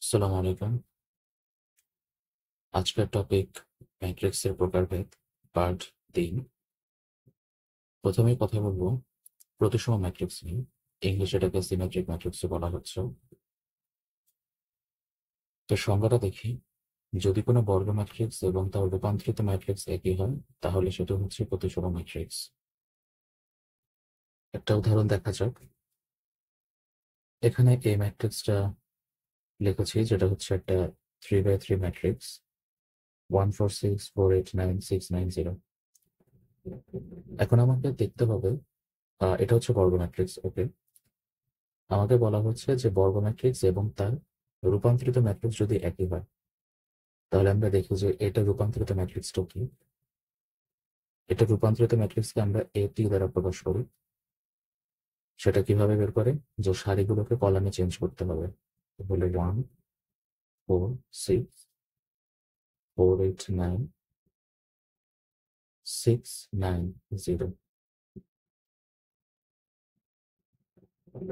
আসসালামু আলাইকুম। আজকের টপিক ম্যাট্রিক্সের প্রকারভেদ, পার্ট ৩। প্রথমেই কথা বলবো প্রতিসম ম্যাট্রিক্স নিয়ে। ইংলিশে এটাকে সিমেট্রিক ম্যাট্রিক্সও বলা হচ্ছে। তো সংজ্ঞাটা দেখি। যদি কোনো বর্গ ম্যাট্রিক্স এবং তার রূপান্তরিত ম্যাট্রিক্স একই হয়, তাহলে সেটা হচ্ছে প্রতিসম ম্যাট্রিক্স। একটা উদাহরণ দেখা যাক। এখানে এই ম্যাট্রিক্সটা লিখেছি, যেটা হচ্ছে একটা 3x3 ম্যাট্রিক্স, 1 4 6 4 8 9 6 9 0। এখন আমাকে দেখতে হবে, এটা হচ্ছে বর্গ ম্যাট্রিক্স। ওকে, আমাকে বলা হচ্ছে যে বর্গ ম্যাট্রিক্স এবং তার রূপান্তরিত ম্যাট্রিক্স যদি একই হয়, তাহলে আমরা দেখি যে এটা রূপান্তরিত ম্যাট্রিক্সটা কি। এটা রূপান্তরিত ম্যাট্রিক্সকে আমরা এটি দ্বারা প্রকাশ করি। সেটা কিভাবে বের করে, যে সারিগুলোকে কলামে চেঞ্জ করতে হবে। বলে 1 4 6 4 8 9 6 9 0।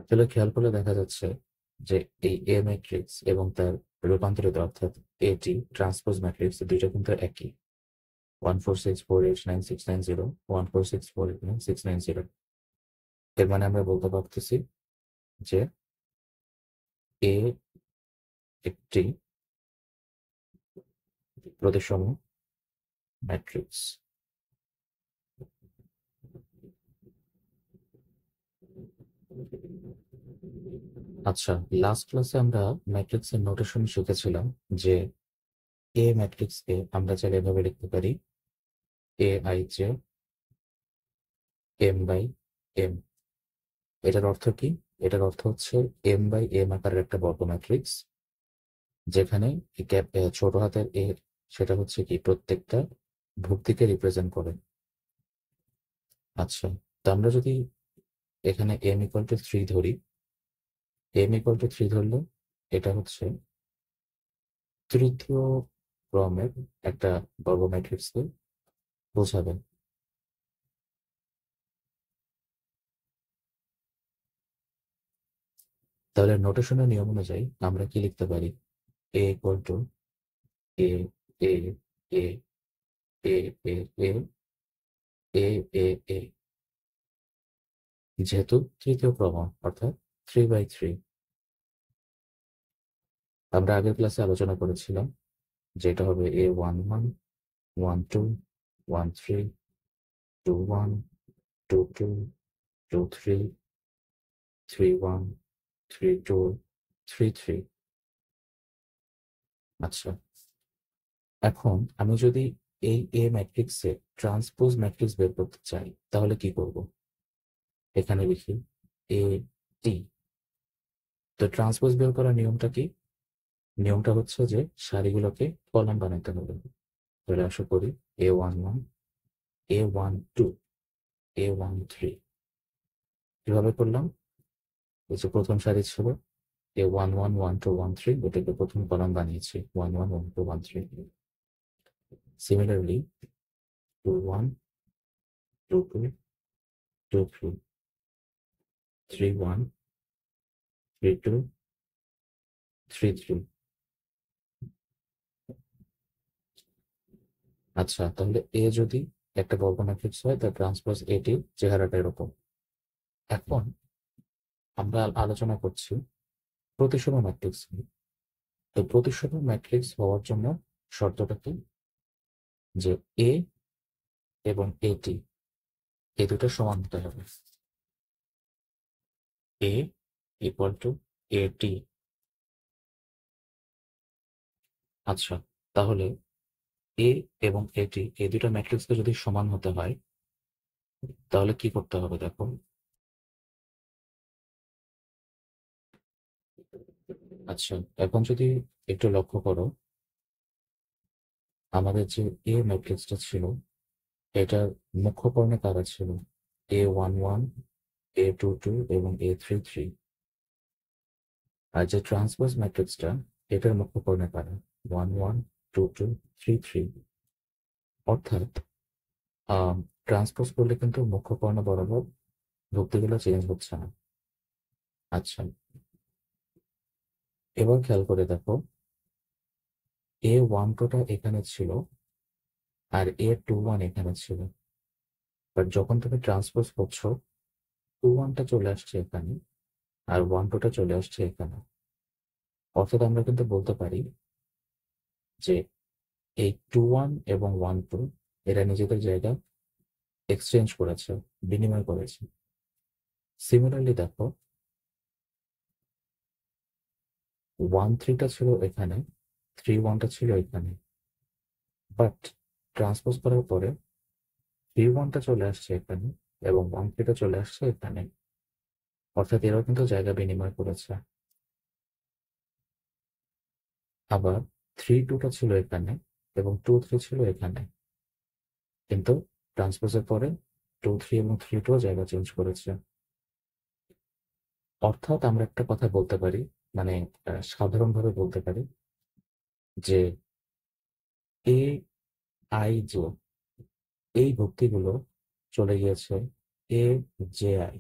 তাহলে খেয়াল করলে দেখা যাচ্ছে যে এই এ ম্যাট্রিক্স এবং তার রূপান্তরিত অর্থাৎ এটি ট্রান্সপোজ ম্যাট্রিক্স দুইটা কিন্তু একই। 1 4 6 4 8 9 6 9 0, 1 4 6 4 8 9 6 9 0। এর মানে আমরা বলতে পারতেছি যে এ একটি প্রতিসম ম্যাট্রিক্স। আচ্ছা, লাস্ট ক্লাসে আমরা ম্যাট্রিক্সের নোটেশন শিখেছিলাম যে এ ম্যাট্রিক্স কে আমরা চাইলে এভাবে লিখতে পারি, A I J M by M. এটার অর্থ কি? এটার অর্থ হচ্ছে এম বাই এম আকারের একটা বর্গ ম্যাট্রিক্স, যেখানে ছোট হাতের এ, সেটা হচ্ছে কি প্রত্যেকটা ভুক্তিকে রিপ্রেজেন্ট করে। আচ্ছা, তো আমরা যদি এখানে m = 3 ধরি, m = 3 ধরলে এটা হচ্ছে তৃতীয় ক্রমের একটা বর্গ ম্যাট্রিক্সকে বোঝাবে। তাহলে নোটেশনের নিয়ম অনুযায়ী আমরা কি লিখতে পারি? a = a a a a a a a a a। যেহেতু তৃতীয় ক্রম অর্থাৎ 3/3, আমরা আগের ক্লাসে আলোচনা করেছিলাম যে এটা হবে a11 12 13 21 22 23 31 32 33। আচ্ছা, এখন আমি যদি এই এ ম্যাট্রিক্সে ট্রান্সপোজ ম্যাট্রিক্স বের করতে চাই, তাহলে কি করব? এখানে লিখি এ টি। তো ট্রান্সপোজ বের করার নিয়মটা কি? নিয়মটা হচ্ছে যে সারিগুলোকে কলাম বানাতে হবে। তাহলে আশা করি a11 a12 a13। কিভাবে করলাম? এই যে প্রথম সারি ছিল a11 12 13, এটাকে প্রথম কলাম বানিয়েছি 11 12 13। সিমিলারলি 21 22 23 31 32 33। আচ্ছা, তাহলে এ যদি একটা বর্গ ম্যাট্রিক্স হয়, তার ট্রান্সপোজ এটি চেহারাটা এরকম। এখন আমরা আলোচনা করছি প্রতিসম ম্যাট্রিক্স নিয়ে। তো প্রতিসম ম্যাট্রিক্স হওয়ার জন্য শর্তটা কি? যে এ এবং এটি এই দুটো সমান হতে হবে। এ ইকুয়াল টু এটি। আচ্ছা, তাহলে এ এবং এটি এই দুটো ম্যাট্রিক্সকে যদি সমান হতে হয়, তাহলে কি করতে হবে দেখো। আচ্ছা, এখন যদি একটু লক্ষ্য করো, আমাদের যে এ ম্যাট্রিক্সটা ছিল, এটার মুখ্য কর্ণে কারা ছিল? a11 a22 এবং a33। আর যে ট্রান্সপোজ ম্যাট্রিক্সটা, এটার মুখ্য কর্ণে কারা? 11 22 33। অর্থাৎ ট্রান্সপোজ করলে কিন্তু মুখ্য কর্ণ বরাবর ভুক্তিগুলো চেঞ্জ হচ্ছে না। আচ্ছা, এবার খেয়াল করে দেখো, A12টা এখানে ছিল আর A21 এখানে ছিল, বাট যখন তুমি ট্রান্সপোজ করছো 21টা চলে আসছে এখানে আর 12টা চলে আসছে এখানে। অর্থাৎ আমরা কিন্তু বলতে পারি যে এই 21 এবং 12 এরা নিজেদের জায়গা এক্সচেঞ্জ করেছে, বিনিময় করেছে। সিমিলারলি দেখো, 13টা ছিল এখানে, 31টা ছিল এখানে, বাট ট্রান্সপোজ করার পরে 31টা চলে আসছে এখানে এবং 13টা চলে আসছে এখানে। অর্থাৎ এরাও কিন্তু জায়গা বিনিময় করেছে। আবার 32টা ছিল এখানে এবং 23 ছিল এখানে, কিন্তু ট্রান্সপোজের পরে 23 এবং 32 জায়গা চেঞ্জ করেছে। অর্থাৎ আমরা একটা কথা বলতে পারি, মানে সাধারণভাবে বলতে পারি যে এ আই জে এই ভক্তিগুলো চলে গিয়েছে এ জে আই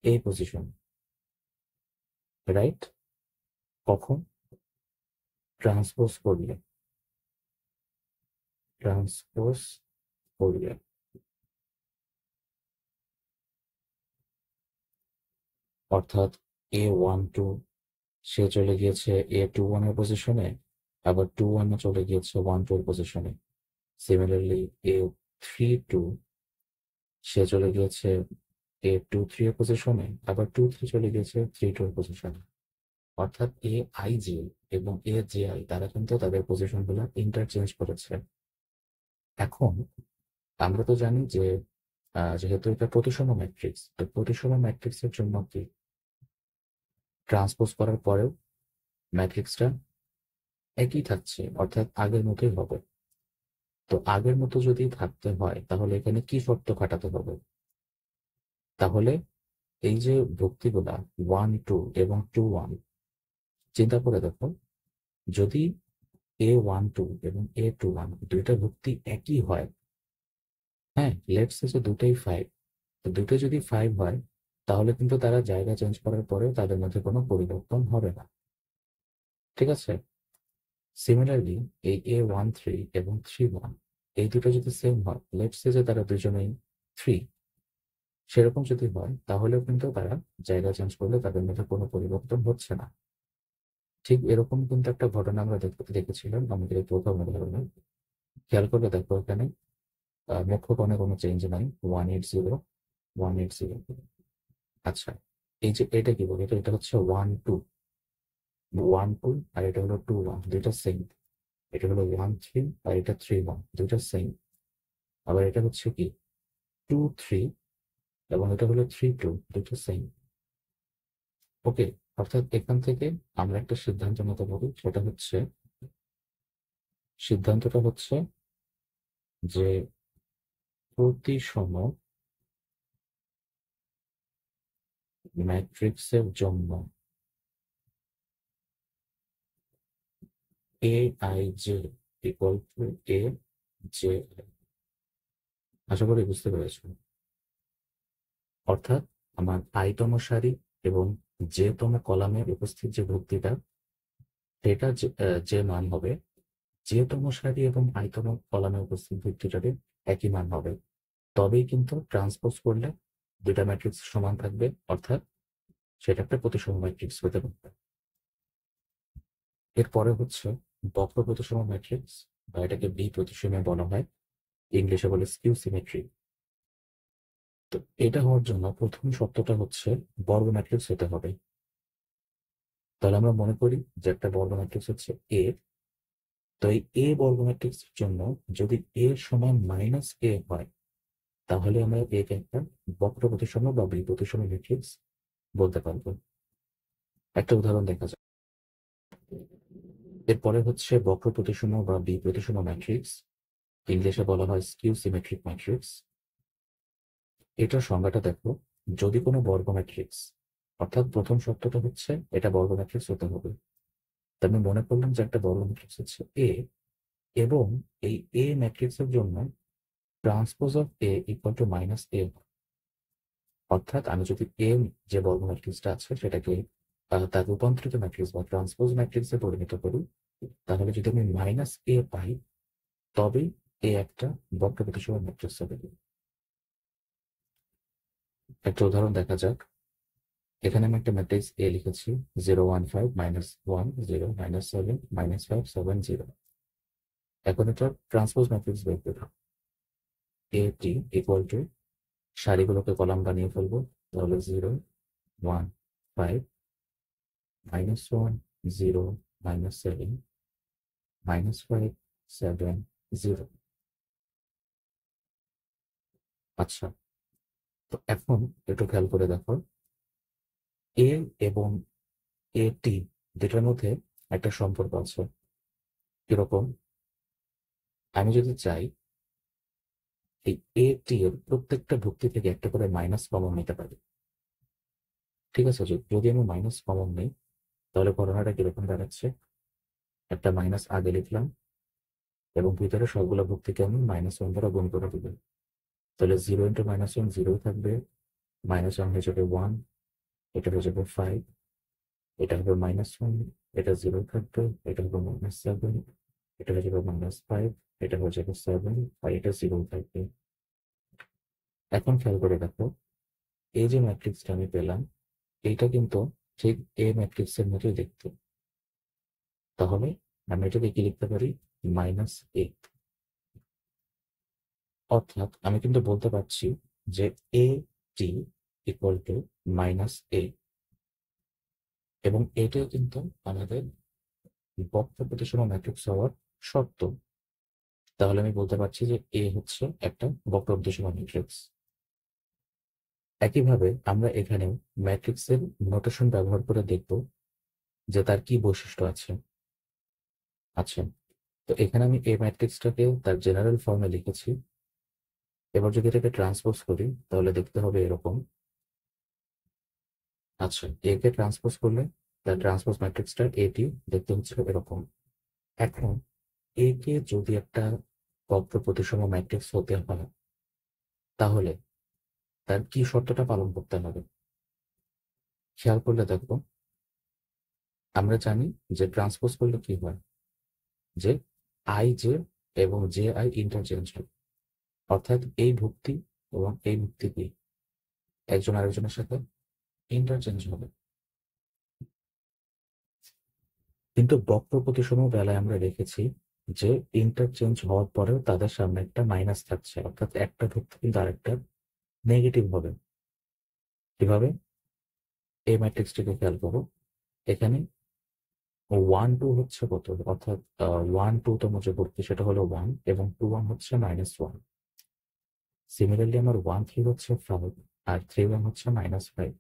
এই পজিশন, রাইট? কখন? ট্রান্সপোজ করলে, ট্রান্সপোজ করলে। অর্থাৎ A12 সে চলে গিয়েছে A21 এর পজিশনে, আবার 21 চলে গিয়েছে 12 এর পজিশনে। সিমিলারলি A32 সে চলে গিয়েছে A23 এর পজিশনে, আবার 23 চলে গিয়েছে 32 এর পজিশনে। অর্থাৎ AIJ এবং AJI তারা কিন্তু তাদের পজিশন গুলো ইন্টারচেঞ্জ করেছে। এখন আমরা তো জানি যে যেহেতু এটা প্রতিসম ম্যাট্রিক্স, তো প্রতিসম ম্যাট্রিক্সের জন্য কি ট্রান্সপোজ করার পরেও ম্যাট্রিক্সটা একই থাকছে, অর্থাৎ আগের মতোই হবে। তো আগের মতো যদি থাকতে হয় তাহলে এখানে কি শর্ত খাটাতে হবে? তাহলে এই যে ভুক্তিগুলা 1 2 এবং 2 1, চিন্তা করে দেখো, যদি A12 এবং A21 দুইটা ভুক্তি একই হয়, হ্যাঁ, লেটস সে যে দুটোই 5, তো দুটো যদি 5 হয় তাহলে কিন্তু তারা জায়গা চেঞ্জ করার পরেও তাদের মধ্যে কোনো পরিবর্তন হবে না, ঠিক আছে? সিমিলারলি এই A13 এবং 31 এই দুটো যদি সেম হয়, লেটস সে যে তারা দুজনেই 3, সেরকম যদি হয় তাহলেও কিন্তু তারা জায়গা চেঞ্জ করলে তাদের মধ্যে কোনো পরিবর্তন হচ্ছে না। ঠিক এরকম কিন্তু একটা ঘটনা আমরা দেখেছিলাম আমাদের এই প্রথম উদাহরণে। খেয়াল করে দেখো, এখানে মুখ্য কোণে কোনো চেঞ্জ নাই, 180 180। আচ্ছা, এই যে এটা কি বলবো, এটা হচ্ছে 1 2 আর এটা হলো 2 1, দুইটা সেম। এটা হলো 1 3 আর এটা 3 1, দুইটা সেম। আবার এটা হচ্ছে কি 2 3 এবং এটা হলো 3 2, দুইটা সেম। ওকে, অর্থাৎ এখান থেকে আমরা একটা সিদ্ধান্ত নিতে পারি, সেটা হচ্ছে, সিদ্ধান্তটা হচ্ছে যে প্রতিসম ম্যাট্রিক্সের জন্য AIJ ইকুয়াল টু AJI। আশা করি বুঝতে পেরেছো। অর্থাৎ আমার আইতম সারি এবং যে তম কলামে উপস্থিত যে ভুক্তিটা, সেটা যে মান হবে, যে তম সারি এবং আইতম কলামে উপস্থিত ভুক্তিটারই একই মান হবে। তবেই কিন্তু ট্রান্সপোজ করলে দুইটা ম্যাট্রিক্স সমান থাকবে, অর্থাৎ সেটা একটা প্রতিসম ম্যাট্রিক্স হতে পারবে। এরপরে হচ্ছে বক্র প্রতিসম ম্যাট্রিক্স, বা এটাকে বি প্রতিসমে বলা হয়, ইংলিশে বলে স্কিউ সিমেট্রি। তো এটা হওয়ার জন্য প্রথম শর্তটা হচ্ছে বর্গ ম্যাট্রিক্স হতে হবে। তাহলে আমরা মনে করি যে একটা বর্গ ম্যাট্রিক্স হচ্ছে এ। তো এই এ বর্গ ম্যাট্রিক্সের জন্য যদি এ সমান -a হয়, তাহলে আমরা একে একটা বক্র প্রতিসম বা বি প্রতিসম ম্যাট্রিক্স বলতে পারবো। একটা উদাহরণ দেখা যায়। এরপরে হচ্ছে বক্র প্রতিসম বা বি প্রতিসম ম্যাট্রিক্স, ইংলিশে বলা হয় স্কিউ সিমেট্রিক ম্যাট্রিক্স। এটার সংজ্ঞাটা দেখো, যদি কোনো বর্গ ম্যাট্রিক্স, অর্থাৎ প্রথম শর্তটা হচ্ছে এটা বর্গ ম্যাট্রিক্স হতে হবে। তো আমি মনে করলাম যে একটা বর্গ ম্যাট্রিক্স হচ্ছে এ, এবং এই এ ম্যাট্রিক্সের জন্য transpose of A equal to -a। অর্থাৎ আমি যদি এ যে বর্গ ম্যাট্রিক্সটা আছে সেটাকে তার রূপান্তরিত ম্যাট্রিক্স বা ট্রান্সপোজ ম্যাট্রিক্সে পরিণত করি, তাহলে যদি আমি -a পাই, তবেই এ একটা বক্র প্রতিসম ম্যাট্রিক্স হবে। একটা উদাহরণ দেখা যাক। এখানে আমি একটা ম্যাট্রিক্স এ লিখেছি, 0 1 5 -1 0 -7 -5 7 0। এখন এটা ট্রান্সপোজ ম্যাট্রিক্স বের করব। এ টি ইকুয়াল টু, সারিগুলোকে কলাম বানিয়ে ফেলবো, তাহলে 0 1 5 -1 0 -7 -5 7 0। আচ্ছা, তো এখন একটু খেয়াল করে দেখো, এ এবং এ টি দুটার মধ্যে একটা সম্পর্ক আছে। কিরকম? আমি যদি চাই এই এ টি এর প্রত্যেকটা ভুক্তি থেকে একটা করে মাইনাস কমন নিতে পারি, ঠিক আছে? যদি আমি মাইনাস কমন নিই, তাহলে ঘটনাটা কিরকম দাঁড়াচ্ছে, একটা মাইনাস আগে লিখলাম এবং ভিতরে সবগুলো ভুক্তিকে আমি -1 দ্বারা গুণ করে দিব। তাহলে 0 × -1 0 থাকবে, -1 হয়ে যাবে 1, এটা হয়ে যাবে 5, এটা হবে -1, এটা 0 থাকবে, এটা হবে -7, এটা হয়ে যাবে -5, এটা হয়ে যাবে 7, আর এটা 0 থাকবে। এখন খেয়াল করে দেখো, এই যে ম্যাট্রিক্সটা আমি পেলাম, এইটা কিন্তু ঠিক এ ম্যাট্রিক্সের মতোই দেখতে। তাহলে আমি এটাকে কি লিখতে পারি, -8। অর্থাৎ আমি কিন্তু বলতে পারছি যে এ টি ইকুয়াল টু -a, এবং এটাই কিন্তু আমাদের বক্র প্রতিসম ম্যাট্রিক্স হওয়ার শর্ত। তাহলে আমি বলতে পারছি যে এ হচ্ছে একটা বক্র প্রতিসম ম্যাট্রিক্স। একইভাবে আমরা এখানে ম্যাট্রিক্সের নোটেশন ব্যবহার করে দেখব যে তার কি বৈশিষ্ট্য আছে। আচ্ছা, তো এখানে আমি এই ম্যাট্রিক্সটাকে তার জেনারেল ফর্মে লিখেছি। এবার যদি এটাকে ট্রান্সপোজ করি, তাহলে দেখতে হবে এরকম। আচ্ছা, এ কে ট্রান্সপোজ করলে তার ট্রান্সপোজ ম্যাট্রিক্সটা এটি দেখতে হচ্ছে এরকম। এখন এ কে যদি একটা বক্র প্রতিসম ম্যাট্রিক্স হতে হয়, তাহলে তার কি শর্তটা পালন করতে হবে? খেয়াল করলে দেখো, আমরা জানি যে ট্রান্সপোজ করলে কি হয়, যে আই জে এবং জে আই ইন্টারচেঞ্জ হয়। অর্থাৎ এই ভুক্তি এবং এই ভুক্তি কি একজন আরেকজনের সাথে ইন্টারচেঞ্জ হবে। কিন্তু বক্র প্রতিসম বেলায় আমরা দেখেছি যে ইন্টারচেঞ্জ হওয়ার পরেও তাদের সামনে একটা মাইনাস থাকছে, অর্থাৎ একটা ভুক্তি কিন্তু আরেকটা নেগেটিভ হবে। কিভাবে? এই ম্যাট্রিক্সটিকে খেয়াল করো, এখানে 1 2 হচ্ছে কত, অর্থাৎ 1 2 তম যে ভুক্তি সেটা হলো 1, এবং 2 1 হচ্ছে -1। সিমিলারলি আমার 1 3 হচ্ছে 5, আর 3 1 হচ্ছে -5।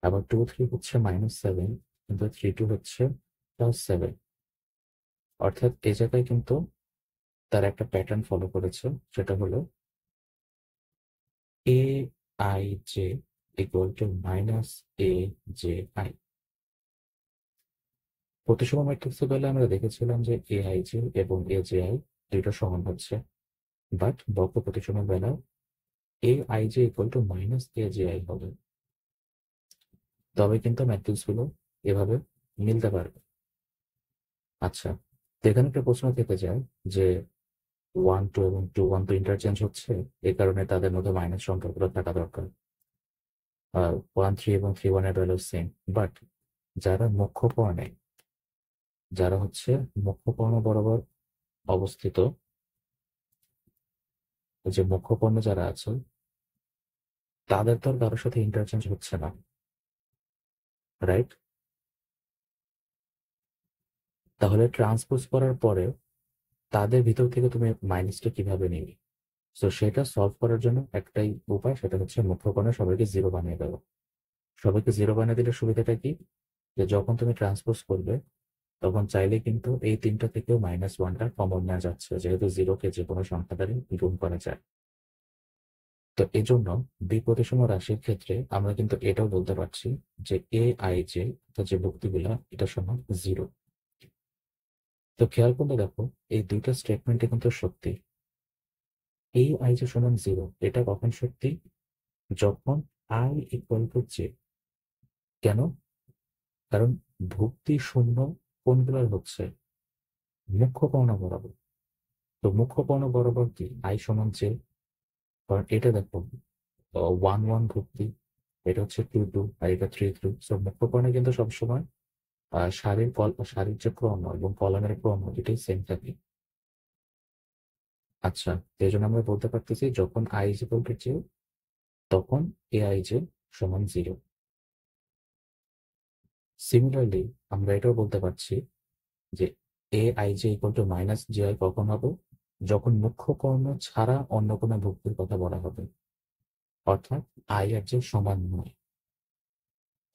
আবার 2 3 হচ্ছে -7, কিন্তু 3 2 হচ্ছে +7। অর্থাৎ এই জায়গায় কিন্তু তার একটা প্যাটার্ন ফলো করেছে, সেটা হলো এ I J equal to -a J I. প্রতিসম ম্যাট্রিক্সের বেলায় আমরা দেখেছিলাম যে এ আই জে এবং এ জে আই দুইটা সমান হচ্ছে, বাট বক্র প্রতিসমের বেলায় এ I J equal to -a J I হবে। তবে কিন্তু ম্যাট্রিক্স গুলো এভাবে মিলতে পারবে। আচ্ছা, তো এখানে একটা প্রশ্ন থেকে যায় যে 1 2 এবং 2 1 তো ইন্টারচেঞ্জ হচ্ছে, এই কারণে তাদের মধ্যে মাইনাস সম্পর্কটা থাকা দরকার। 1 3 এবং 3 1 এর ভ্যালু সেম, বাট যারা মুখ্য পর্ণে, যারা হচ্ছে মুখ্য পর্ণ বরাবর অবস্থিত, যে মুখ্য পর্ণে যারা আছে, তাদের তো আর কারোর সাথে ইন্টারচেঞ্জ হচ্ছে না, রাইট? তাহলে ট্রান্সপোজ করার পরে তাদের ভিতর থেকে তুমি মাইনাসটা কিভাবে নিবে? তো সেটা সলভ করার জন্য একটাই উপায়, সেটা হচ্ছে মুখ্য পর্ণে সবাইকে জিরো বানিয়ে দেওয়া। সবাইকে জিরো বানিয়ে দিলে সুবিধাটা কি, যে যখন তুমি ট্রান্সপোজ করবে, তখন চাইলে কিন্তু এই তিনটা থেকেও -1টা কমন নেওয়া যাচ্ছে, যেহেতু জিরোকে যে কোনো সংখ্যা দ্বারা গুণ করা যায়। তো এই জন্য বিপ্রতিসম রাশির ক্ষেত্রে আমরা কিন্তু এটাও বলতে পারছি যে এ আই জে, যে ভুক্তিগুলা, এটা সমান 0। তো খেয়াল করলে দেখো, এই দুইটা স্টেটমেন্টে কিন্তু সত্যি। এই আই জে সমান 0 এটা কখন সত্যি? যখন আই ইকুয়াল টু জে। কেন? কারণ ভুক্তি শূন্য কোনগুলোর হচ্ছে মুখ্য কর্ণ বরাবর। তো মুখ্য কর্ণ বরাবর কি আই সমান জে, কারণ এটা দেখো 1 1 ভুক্তি, এটা হচ্ছে 2 2, আর এটা 3 3। সো মুখ্য কর্ণে কিন্তু সবসময় সারির যে ক্রম এবং কলামের ক্রম এটাই সেম থাকে। আচ্ছা, এই জন্য আমরা বলতে পারতেছি যখন I is equal to zero তখন এ আই জে সমান জিরো। সিমিলারলি আমরা এটাও বলতে পারছি যে এ I J equal to minus G I কখন হবে, যখন মুখ্য কর্ণ ছাড়া অন্য কোনো ভুক্তির কথা বলা হবে, অর্থাৎ আই আর জে সমান নয়।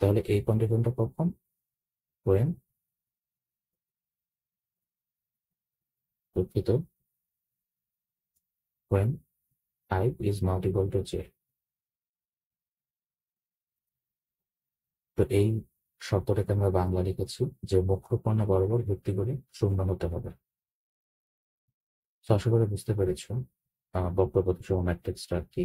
তাহলে এই কন্ডিশনটা কখন? when দুঃখিত when I is not equal to j। তো এই শর্তটাকে আমরা বাংলা লিখেছি যে মুখ্য কর্ণ বরাবর ভিত্তিগুলি শূন্য হতে হবে। তো আশা করি বুঝতে পেরেছ বক্রপথ ম্যাট্রিক্সটা কি।